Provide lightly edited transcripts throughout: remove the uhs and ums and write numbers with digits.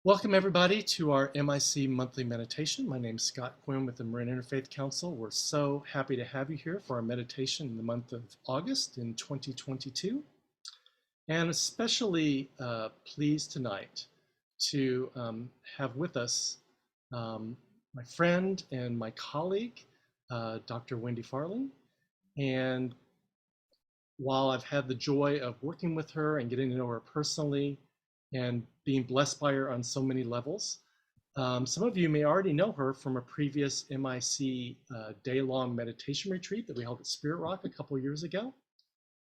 Welcome everybody to our MIC monthly meditation. My name is Scott Quinn with the Marin Interfaith Council. We're so happy to have you here for our meditation in the month of August in 2022. And especially pleased tonight to have with us my friend and my colleague, Dr. Wendy Farley. And while I've had the joy of working with her and getting to know her personally and being blessed by her on so many levels, some of you may already know her from a previous MIC day-long meditation retreat that we held at Spirit Rock a couple of years ago.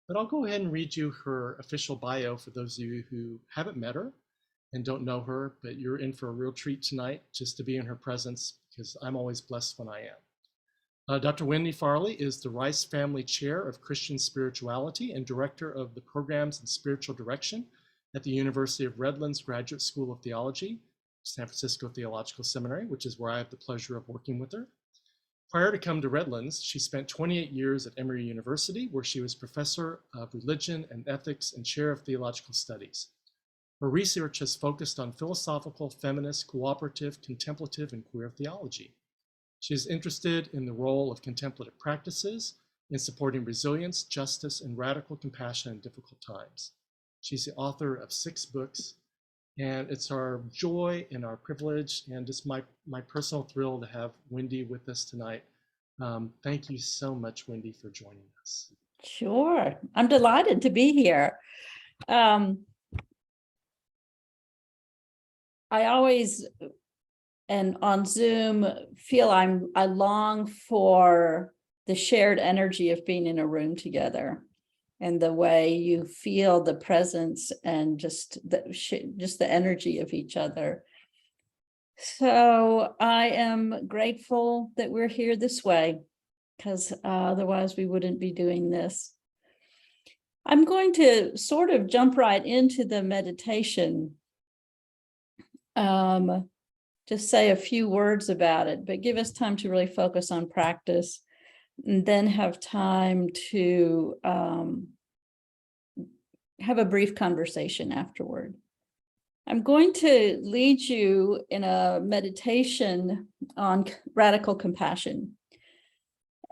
But I'll go ahead and read you her official bio for those of you who haven't met her and don't know her, but you're in for a real treat tonight just to be in her presence, because I'm always blessed when I am. Dr. Wendy Farley is the Rice Family Chair of Christian Spirituality and Director of the Programs in Spiritual Direction at the University of Redlands Graduate School of Theology, San Francisco Theological Seminary, which is where I have the pleasure of working with her. Prior to coming to Redlands, she spent 28 years at Emory University, where she was Professor of Religion and Ethics and Chair of Theological Studies. Her research has focused on philosophical, feminist, cooperative, contemplative, and queer theology. She is interested in the role of contemplative practices in supporting resilience, justice, and radical compassion in difficult times. She's the author of 6 books, and it's our joy and our privilege and just my personal thrill to have Wendy with us tonight. Thank you so much, Wendy, for joining us. Sure. I'm delighted to be here. I always, and on Zoom, feel I long for the shared energy of being in a room together, and the way you feel the presence and just the energy of each other. So I am grateful that we're here this way, because otherwise we wouldn't be doing this. I'm going to sort of jump right into the meditation. Just say a few words about it, but give us time to really focus on practice, and then have time to have a brief conversation afterward. I'm going to lead you in a meditation on radical compassion.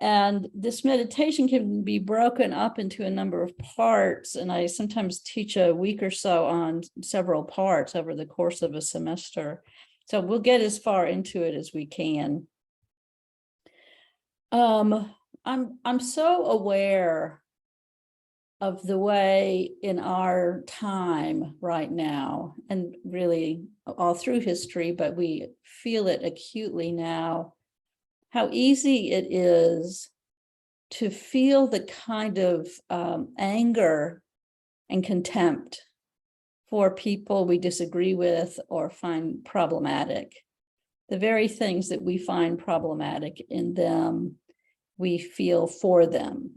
And this meditation can be broken up into a number of parts, and I sometimes teach a week or so on several parts over the course of a semester. So we'll get as far into it as we can. I'm so aware of the way in our time right now, and really all through history, but we feel it acutely now, how easy it is to feel the kind of anger and contempt for people we disagree with or find problematic. The very things that we find problematic in them, we feel for them.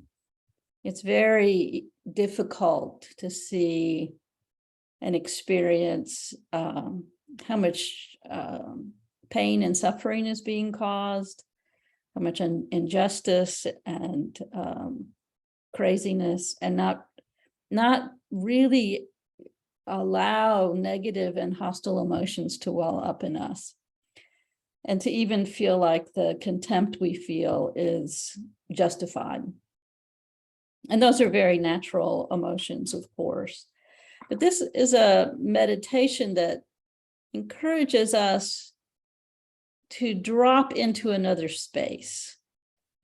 It's very difficult to see and experience how much pain and suffering is being caused, how much injustice and craziness, and not really allow negative and hostile emotions to well up in us, and to even feel like the contempt we feel is justified. And those are very natural emotions, of course. But this is a meditation that encourages us to drop into another space,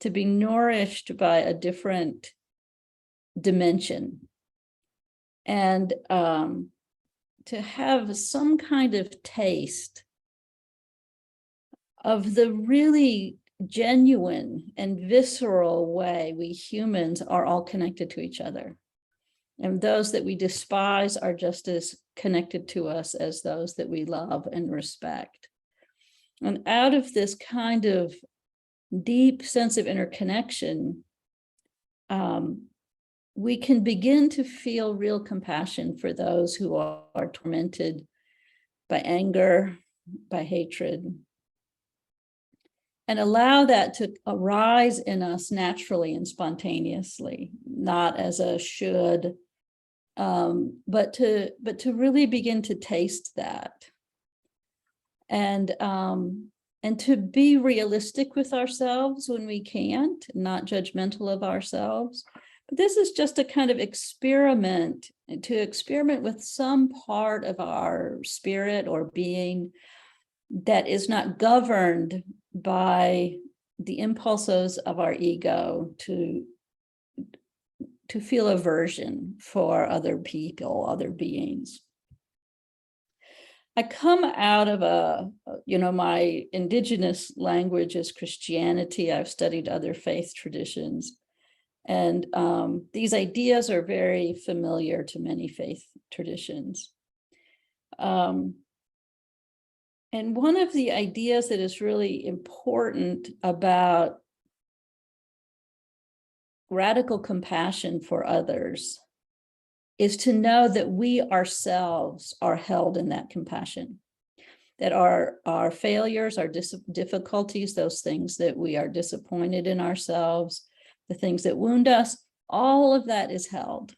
to be nourished by a different dimension, and to have some kind of taste of the really genuine and visceral way we humans are all connected to each other. And those that we despise are just as connected to us as those that we love and respect. And out of this kind of deep sense of interconnection, we can begin to feel real compassion for those who are tormented by anger, by hatred, and allow that to arise in us naturally and spontaneously, not as a should, but to really begin to taste that. and to be realistic with ourselves when we can't, not judgmental of ourselves. But this is just a kind of experiment, to experiment with some part of our spirit or being that is not governed by the impulses of our ego to feel aversion for other people, other beings. I come out of my indigenous language is Christianity. I've studied other faith traditions. And these ideas are very familiar to many faith traditions. And one of the ideas that is really important about radical compassion for others is to know that we ourselves are held in that compassion, that our failures, our difficulties, those things that we are disappointed in ourselves, the things that wound us, all of that is held.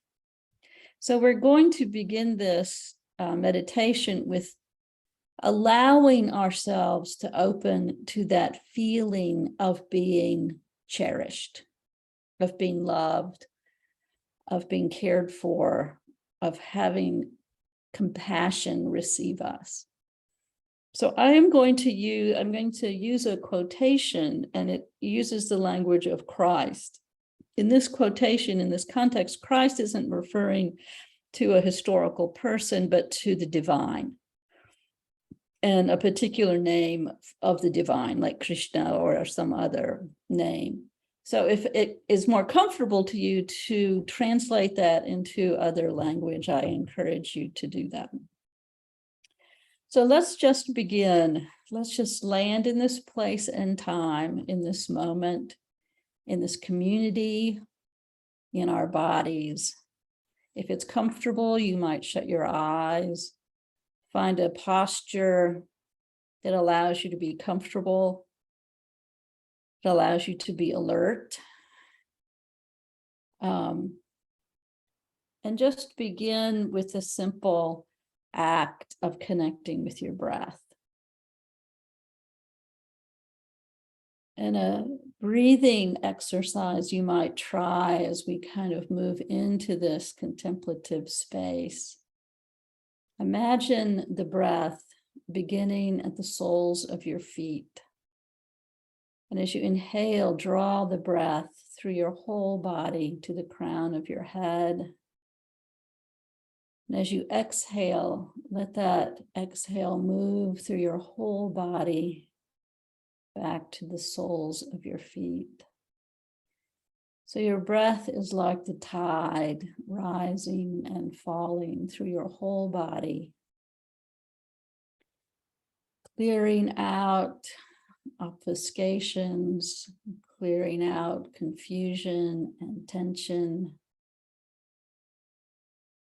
So we're going to begin this meditation with allowing ourselves to open to that feeling of being cherished, of being loved, of being cared for, of having compassion receive us. So I'm going to use a quotation, and it uses the language of Christ. In this quotation, in this context, Christ isn't referring to a historical person, but to the divine and a particular name of the divine, like Krishna or some other name. So if it is more comfortable to you to translate that into other language, I encourage you to do that. So let's just begin. Let's just land in this place and time, in this moment, in this community, in our bodies. If it's comfortable, you might shut your eyes, find a posture that allows you to be comfortable. It allows you to be alert. And just begin with a simple act of connecting with your breath. And a breathing exercise you might try as we kind of move into this contemplative space. Imagine the breath beginning at the soles of your feet. And as you inhale, draw the breath through your whole body to the crown of your head. And as you exhale, let that exhale move through your whole body back to the soles of your feet. So your breath is like the tide rising and falling through your whole body, clearing out obfuscations, clearing out confusion and tension,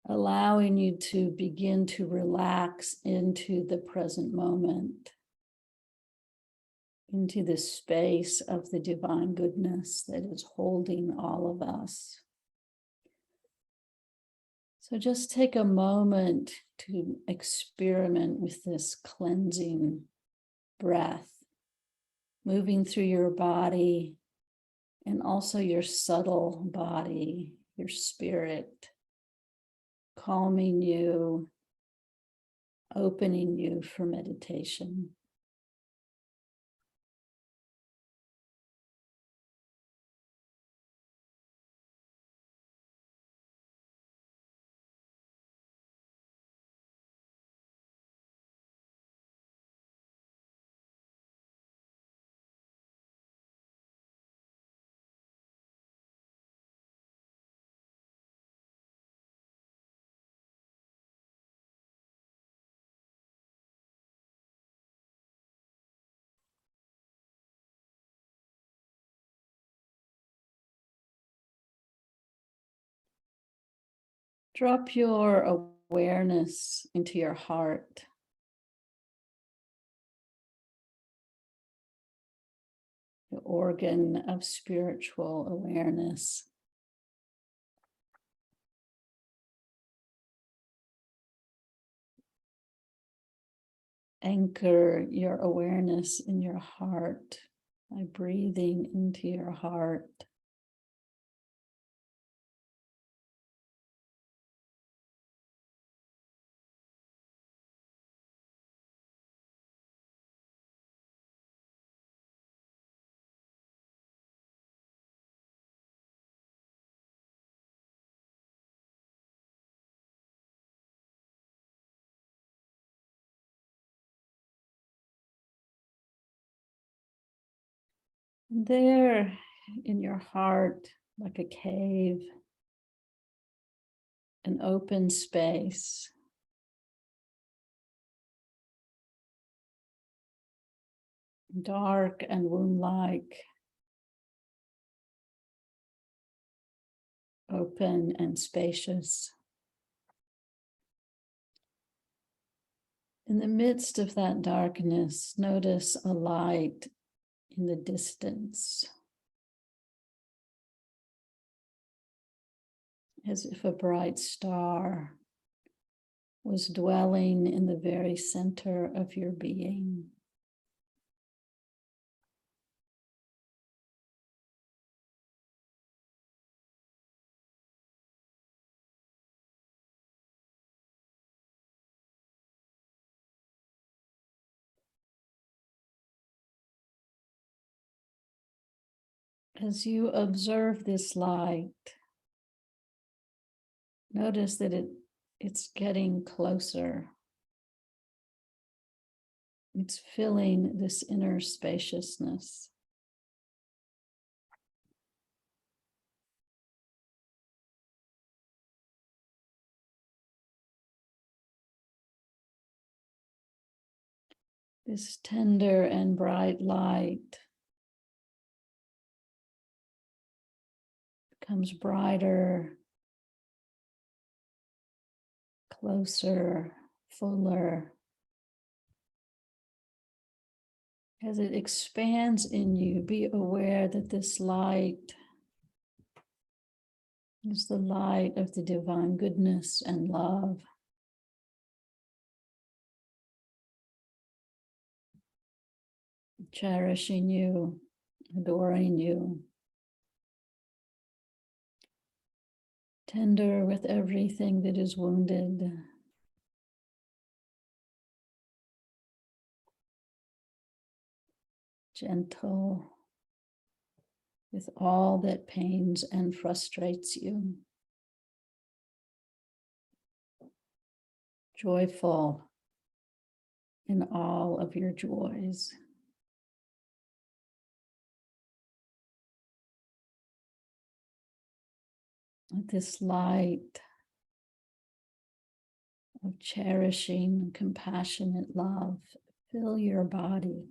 allowing you to begin to relax into the present moment, into the space of the divine goodness that is holding all of us. So just take a moment to experiment with this cleansing breath, moving through your body and also your subtle body, your spirit, calming you, opening you for meditation. Drop your awareness into your heart. The organ of spiritual awareness. anchor your awareness in your heart by breathing into your heart. There in your heart, like a cave, an open space, dark and womb-like, open and spacious. In the midst of that darkness, notice a light in the distance, as if a bright star was dwelling in the very center of your being. As you observe this light, notice that it's getting closer. It's filling this inner spaciousness. This tender and bright light becomes brighter, closer, fuller. As it expands in you, be aware that this light is the light of the divine goodness and love. Cherishing you, adoring you, tender with everything that is wounded, gentle with all that pains and frustrates you, joyful in all of your joys. Let this light of cherishing and compassionate love fill your body,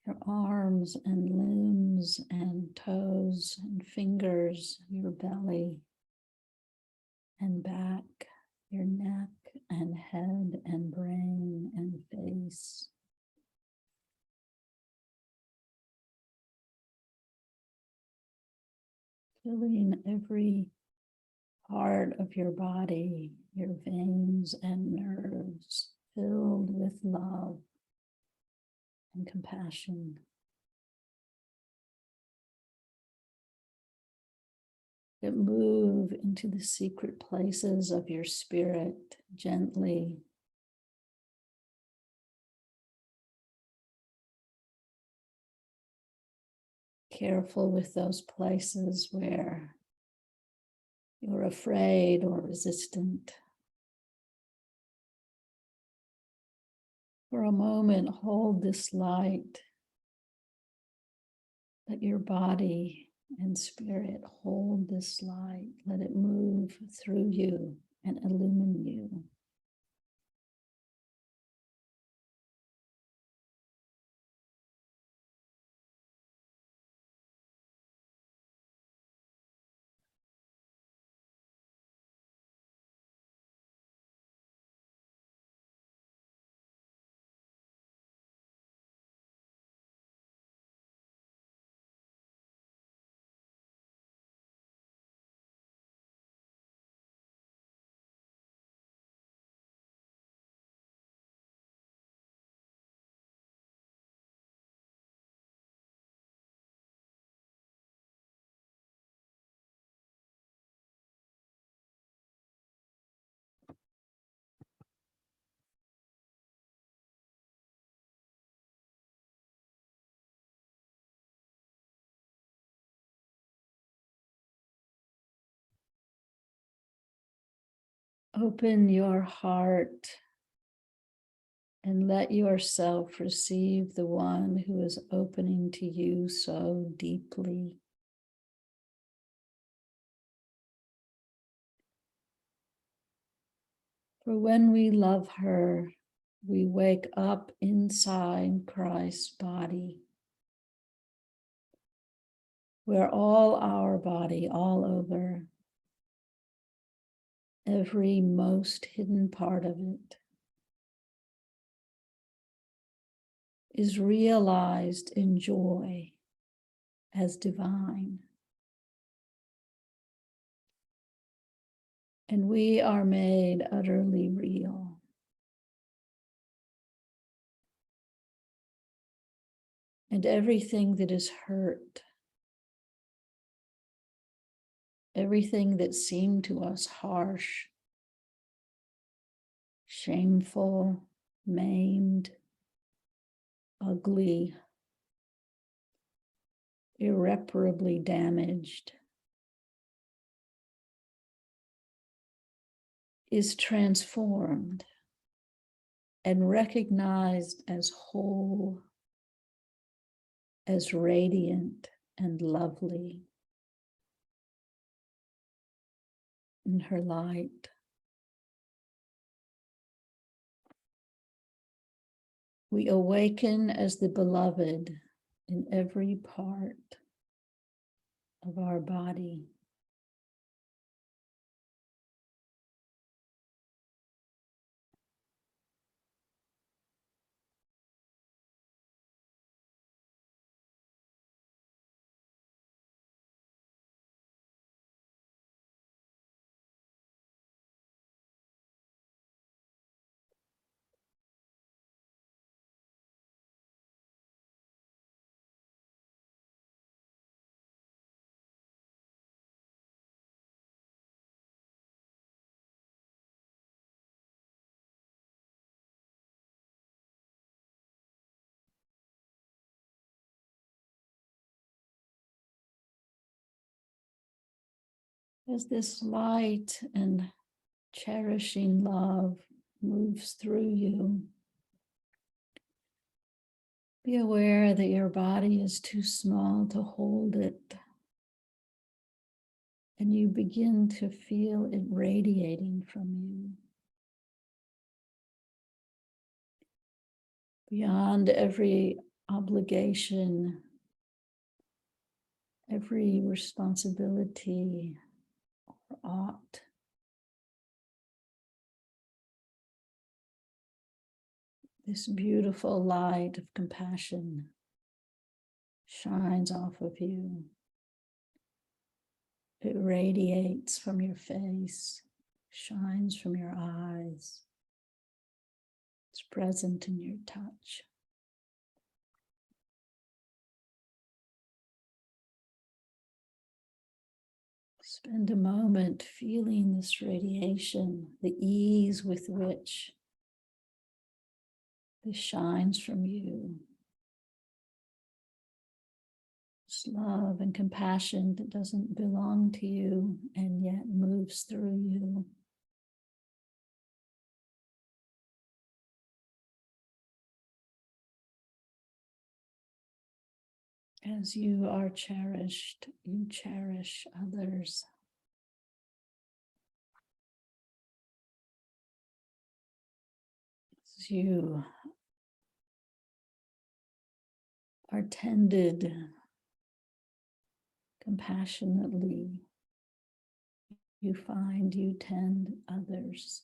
your arms and limbs and toes and fingers, your belly and back, your neck and head and brain and face. Filling every part of your body, your veins and nerves, filled with love and compassion. That move into the secret places of your spirit gently. Careful with those places where you're afraid or resistant. For a moment, hold this light. Let your body and spirit hold this light. Let it move through you and illumine you. Open your heart and let yourself receive the one who is opening to you so deeply. For when we love her, we wake up inside Christ's body, where all our body, all over, every most hidden part of it, is realized in joy as divine. And we are made utterly real. And everything that is hurt, everything that seemed to us harsh, shameful, maimed, ugly, irreparably damaged, is transformed and recognized as whole, as radiant and lovely in her light. We awaken as the beloved in every part of our body. As this light and cherishing love moves through you, be aware that your body is too small to hold it, and you begin to feel it radiating from you. Beyond every obligation, every responsibility or ought, this beautiful light of compassion shines off of you. It radiates from your face, shines from your eyes. It's present in your touch. Spend a moment feeling this radiation, the ease with which this shines from you. This love and compassion that doesn't belong to you and yet moves through you. As you are cherished, you cherish others. As you are tended compassionately, you find you tend others.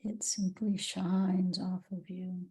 It simply shines off of you.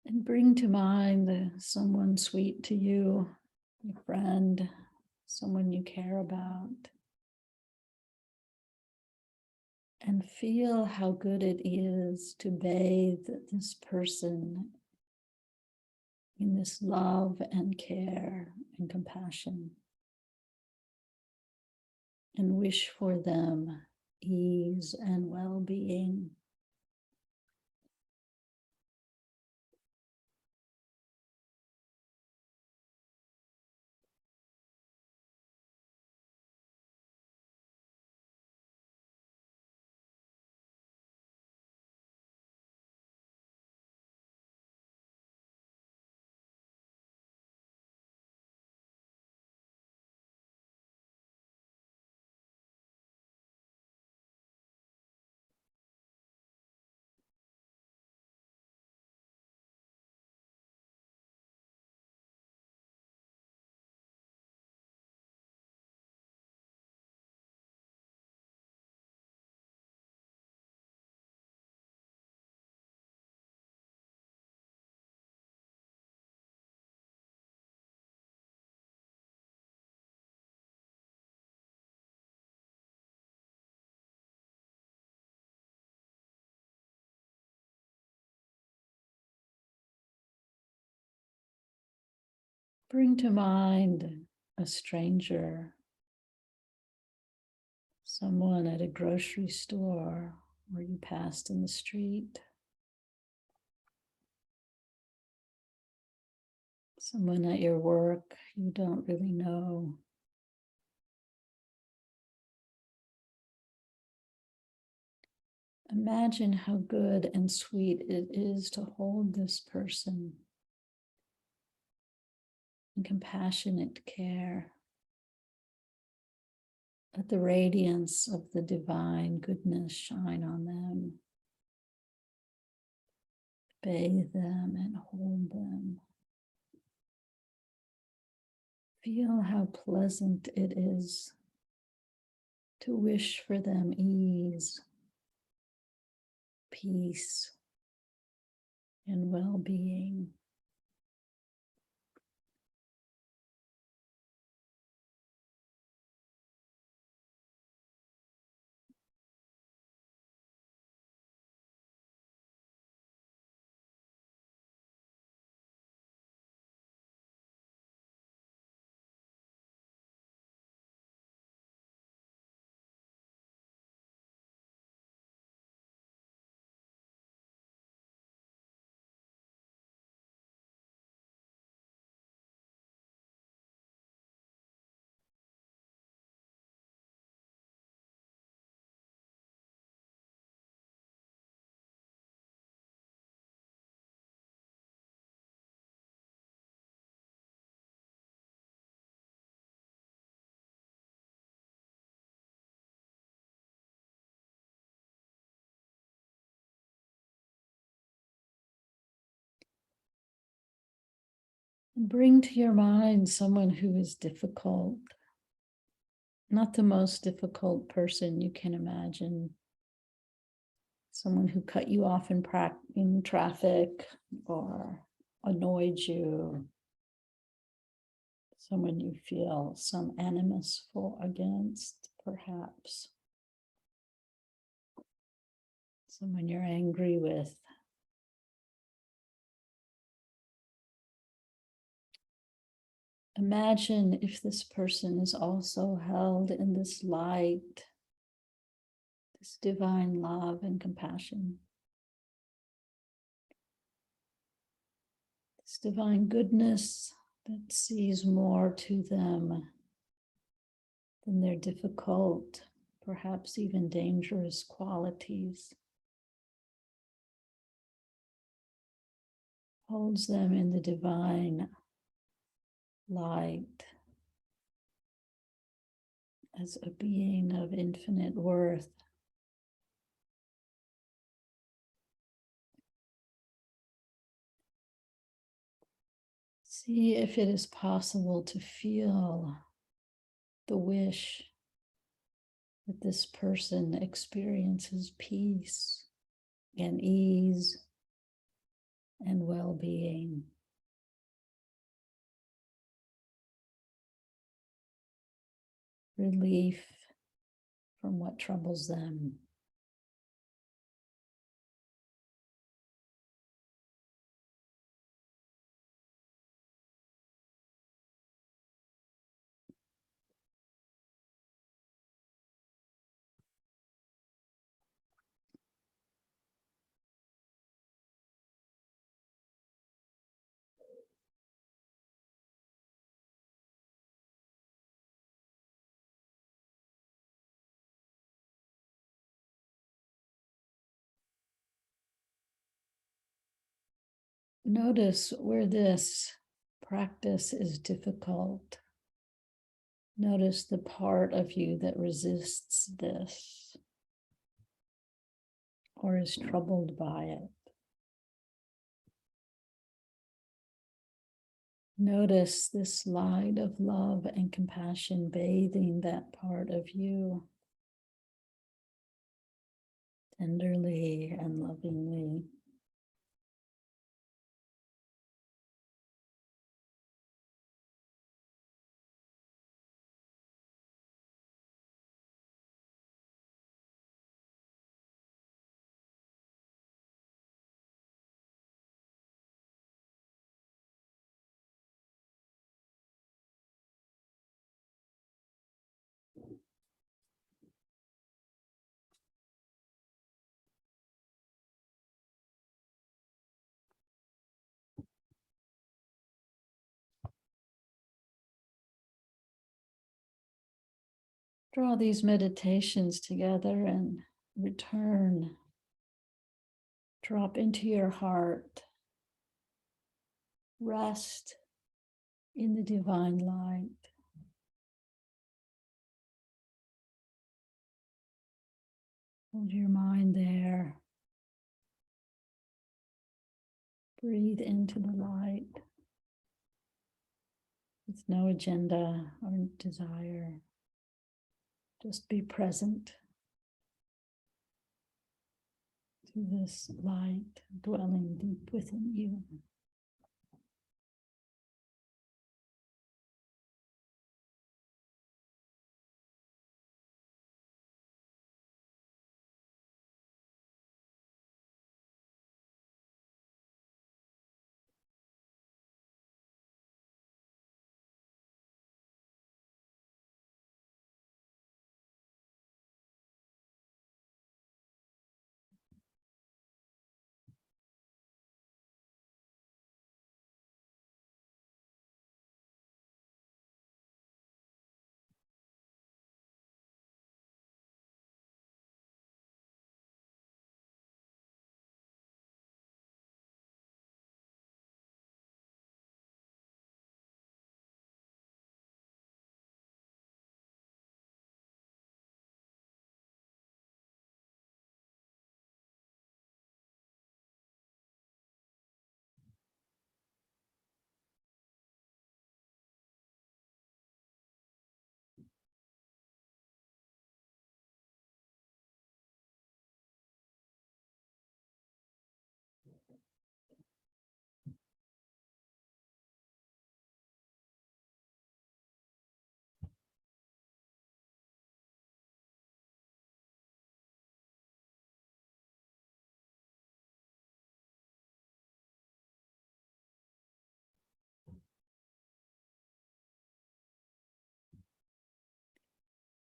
And bring to mind someone sweet to you, a friend, someone you care about. And feel how good it is to bathe this person in this love and care and compassion. And wish for them ease and well-being. Bring to mind a stranger, someone at a grocery store or you passed in the street, someone at your work you don't really know. Imagine how good and sweet it is to hold this person in compassionate care. Let the radiance of the divine goodness shine on them. Bathe them and hold them. Feel how pleasant it is to wish for them ease, peace, and well-being. Bring to your mind someone who is difficult, not the most difficult person you can imagine. Someone who cut you off in traffic or annoyed you. Someone you feel some animus for against, perhaps. Someone you're angry with. Imagine if this person is also held in this light, this divine love and compassion, this divine goodness that sees more to them than their difficult, perhaps even dangerous qualities. Holds them in the divine light as a being of infinite worth. See if it is possible to feel the wish that this person experiences peace and ease and well-being. Relief from what troubles them. Notice where this practice is difficult. Notice the part of you that resists this or is troubled by it. Notice this light of love and compassion bathing that part of you tenderly and lovingly. Draw these meditations together and return. Drop into your heart. Rest in the divine light. Hold your mind there. Breathe into the light with no agenda or desire. Just be present to this light dwelling deep within you.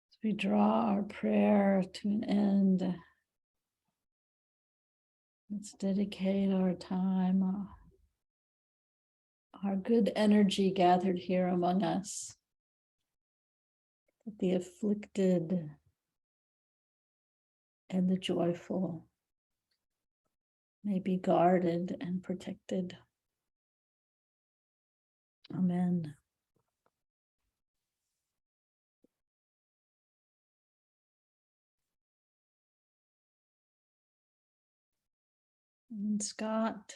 As we draw our prayer to an end, let's dedicate our time, our good energy gathered here among us, that the afflicted and the joyful may be guarded and protected. Amen. And Scott,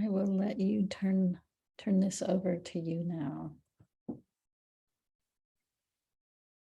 I will let you turn this over to you now.